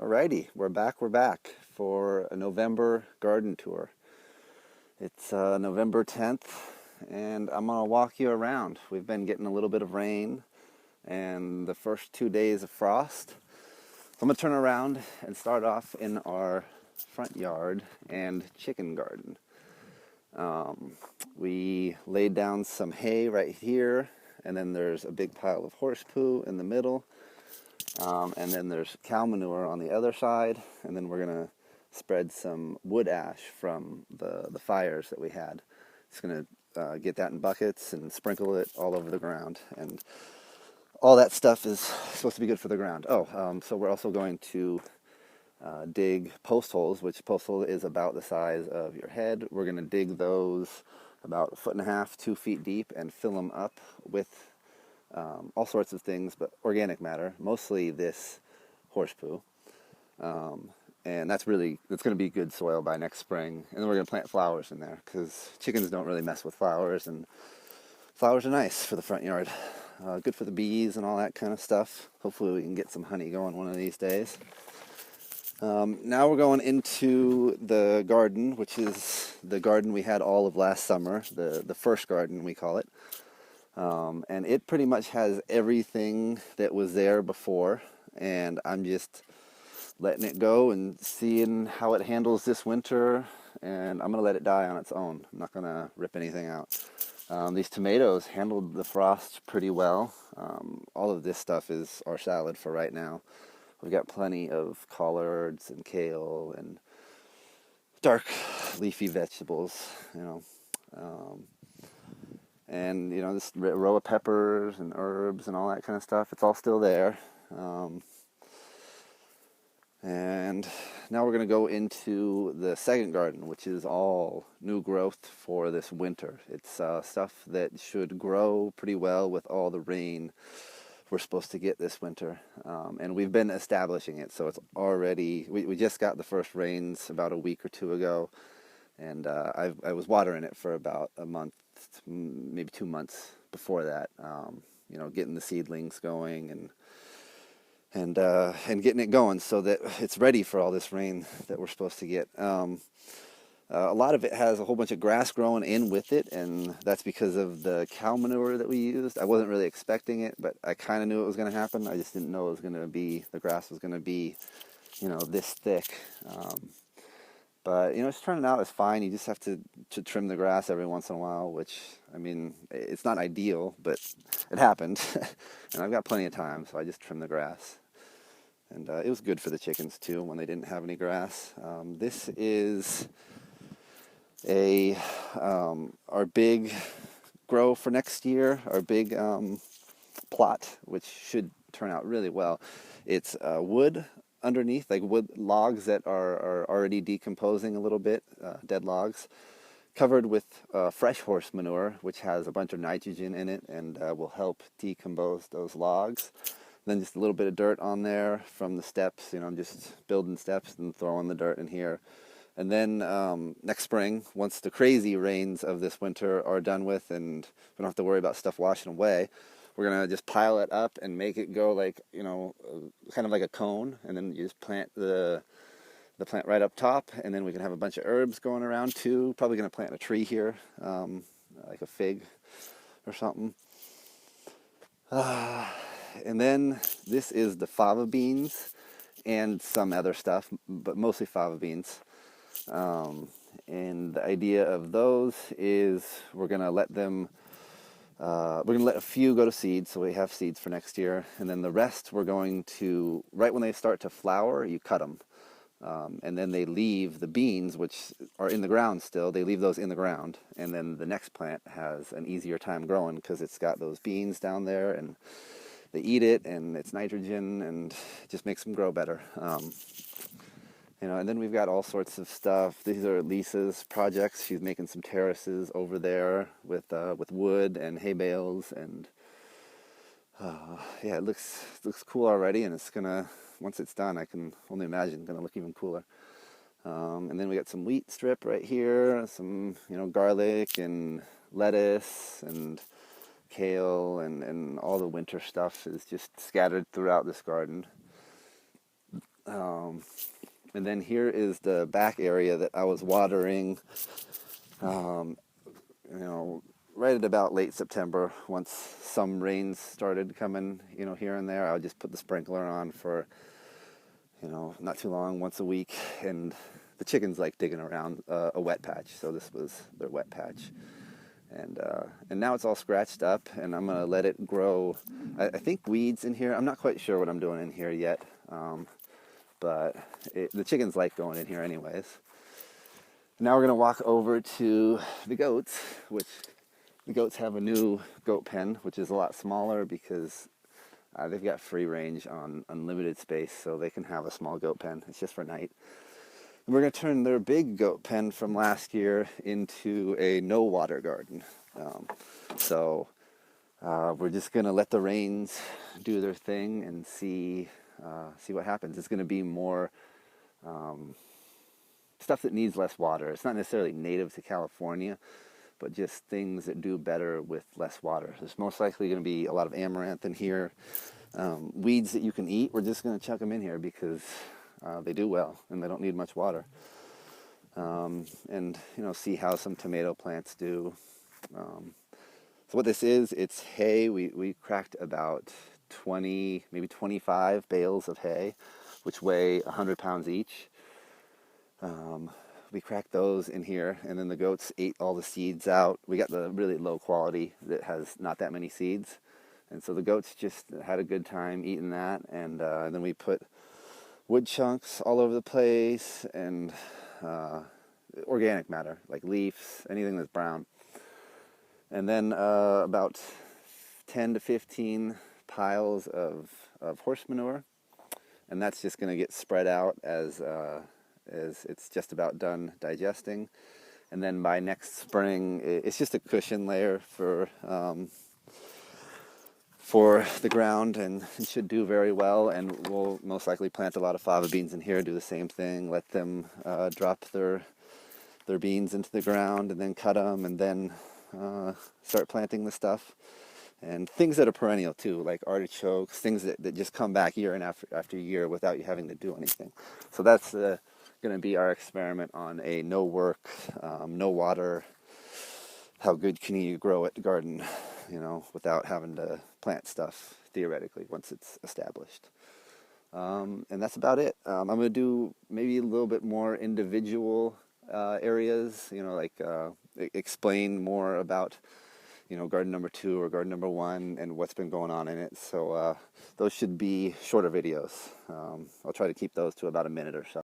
Alrighty, we're back for a November garden tour. It's November 10th, and I'm going to walk you around. We've been getting a little bit of rain and the first 2 days of frost. So I'm going to turn around and start off in our front yard and chicken garden. We laid down some hay right here, and then there's a big pile of horse poo in the middle. And then there's cow manure on the other side, and then we're going to spread some wood ash from the fires that we had. Just going to get that in buckets and sprinkle it all over the ground, and all that stuff is supposed to be good for the ground. So we're also going to dig post holes, which post hole is about the size of your head. We're going to dig those about 1.5 feet, 2 feet deep, and fill them up with all sorts of things, but organic matter, mostly this horse poo. And that's going to be good soil by next spring. And then we're going to plant flowers in there, because chickens don't really mess with flowers, and flowers are nice for the front yard. Good for the bees and all that kind of stuff. Hopefully we can get some honey going one of these days. Now we're going into the garden, which is the garden we had all of last summer, the first garden we call it. And it pretty much has everything that was there before, and I'm just letting it go and seeing how it handles this winter, and I'm going to let it die on its own. I'm not going to rip anything out. These tomatoes handled the frost pretty well. All of this stuff is our salad for right now. We've got plenty of collards and kale and dark leafy vegetables, and this row of peppers and herbs and all that kind of stuff. It's all still there. And now we're going to go into the second garden, which is all new growth for this winter. It's stuff that should grow pretty well with all the rain we're supposed to get this winter. And we've been establishing it, so it's already, we just got the first rains about a week or two ago, and I was watering it for about a month, maybe 2 months before that, getting the seedlings going and getting it going so that it's ready for all this rain that we're supposed to get. A lot of it has a whole bunch of grass growing in with it, and that's because of the cow manure that we used. I wasn't really expecting it, but I kind of knew it was going to happen. I just didn't know the grass was going to be, this thick. But, it's turning out it's fine. You just have to trim the grass every once in a while, which, it's not ideal, but it happened. And I've got plenty of time, so I just trim the grass. And it was good for the chickens, too, when they didn't have any grass. This is our big grow for next year, our big plot, which should turn out really well. It's wood underneath, like wood logs that are already decomposing a little bit, dead logs, covered with fresh horse manure, which has a bunch of nitrogen in it and will help decompose those logs. Then just a little bit of dirt on there from the steps, just building steps and throwing the dirt in here. And then next spring, once the crazy rains of this winter are done with and we don't have to worry about stuff washing away, we're going to just pile it up and make it go like, kind of like a cone. And then you just plant the plant right up top, and then we can have a bunch of herbs going around too. Probably going to plant a tree here, like a fig or something. And then this is the fava beans and some other stuff, but mostly fava beans. And the idea of those is we're going to let a few go to seed, so we have seeds for next year. And then the rest we're going to, right when they start to flower, you cut them. And then they leave the beans, which are in the ground still, they leave those in the ground. And then the next plant has an easier time growing because it's got those beans down there, and they eat it, and it's nitrogen, and it just makes them grow better. And then we've got all sorts of stuff. These are Lisa's projects. She's making some terraces over there with wood and hay bales, and it looks cool already. And it's gonna, once it's done, I can only imagine gonna look even cooler. And then we got some wheat strip right here, some garlic and lettuce and kale, and all the winter stuff is just scattered throughout this garden. And then here is the back area that I was watering, um, you know, right at about late September. Once some rains started coming, you know, here and there, I would just put the sprinkler on for, you know, not too long, once a week. And the chickens like digging around a wet patch, so this was their wet patch. And now it's all scratched up, and I'm gonna let it grow. I think weeds in here. I'm not quite sure what I'm doing in here yet, but the chickens like going in here anyways. Now we're gonna walk over to the goats, which the goats have a new goat pen, which is a lot smaller because they've got free range on unlimited space, so they can have a small goat pen. It's just for night. And we're going to turn their big goat pen from last year into a no water garden. So we're just going to let the rains do their thing and see what happens. It's going to be more stuff that needs less water. It's not necessarily native to California, but just things that do better with less water. There's most likely going to be a lot of amaranth in here. Weeds that you can eat, we're just going to chuck them in here because they do well and they don't need much water. And, you know, see how some tomato plants do. So what this is, it's hay. We cracked about 20, maybe 25 bales of hay, which weigh 100 pounds each. We cracked those in here, and then the goats ate all the seeds out. We got the really low quality that has not that many seeds, and so the goats just had a good time eating that. And then we put wood chunks all over the place, and organic matter, like leaves, anything that's brown. And then about 10 to 15 piles of horse manure, and that's just going to get spread out as it's just about done digesting. And then by next spring, it's just a cushion layer for the ground, and it should do very well. And we'll most likely plant a lot of fava beans in here, do the same thing, let them drop their beans into the ground, and then cut them, and then start planting the stuff. And things that are perennial too, like artichokes, things that just come back year and after year without you having to do anything. So that's going to be our experiment on a no work, no water, how good can you grow it garden, you know, without having to plant stuff theoretically once it's established. And that's about it. I'm going to do maybe a little bit more individual areas, you know, like explain more about, you know, garden number 2 or garden number 1 and what's been going on in it. So those should be shorter videos. I'll try to keep those to about a minute or so.